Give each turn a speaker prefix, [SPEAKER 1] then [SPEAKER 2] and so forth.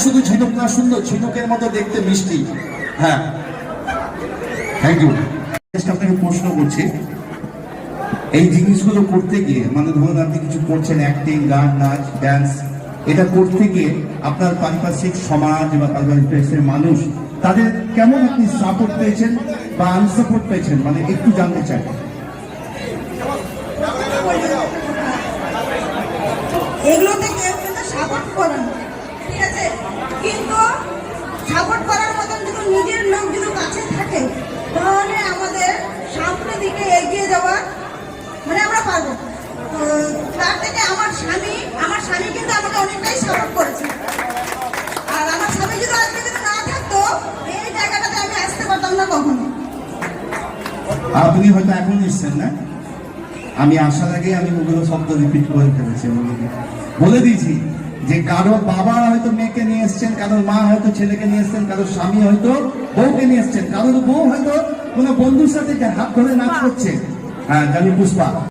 [SPEAKER 1] শুধু ঝিনুক না, সুন্দর ঝিনুকের মতো দেখতে মিষ্টি। হ্যাঁ, থ্যাংক ইউ। আপনাকে প্রশ্ন করছি, এই জিনিসগুলো করতে গিয়ে মানে ধরুন আপনি কিছু করছেন, অ্যাক্টিং, গান, নাচ, ড্যান্স, এটা করতে গিয়ে আপনার পারিপার্শ্বিক সমাজ বা পারিপার্শ্বিক মানুষ তাদের কেমন আপনি সাপোর্ট পেয়েছেন বা আনসাপোর্ট পেয়েছেন, মানে একটু জানতে চাই।
[SPEAKER 2] এগুলোতে কেউ কিন্তু সাপোর্ট করে না, ঠিক আছে, কিন্তু সাপোর্ট করার মতন যদি নিজের লোক যদি কাছে থাকে তাহলে আমাদের সামনের দিকে এগিয়ে যাওয়া মানে আমরা পারবো। তার থেকে আমার স্বামী কিন্তু আমাকে অনেকটাই সাপোর্ট করেছে। আর আমার স্বামী যদি আজকে যদি না থাকতো এই জায়গাটাতে আমি আসতে পারতাম না কখনো।
[SPEAKER 1] আপনি হয়তো এখন এসছেন না, আমি আসার আগে আমি ওগুলো শব্দ রিপিট করে ফেলেছি। বলে দিয়েছি যে কারো বাবা হয়তো মেয়েকে নিয়ে এসছেন, কারোর মা হয়তো ছেলেকে নিয়ে এসছেন, কারোর স্বামী হয়তো বউকে নিয়ে এসছেন, কারোর বউ হয়তো কোনো বন্ধুর সাথে হাত ধরে নাচ করছে। হ্যাঁ, জানি পুষ্পা।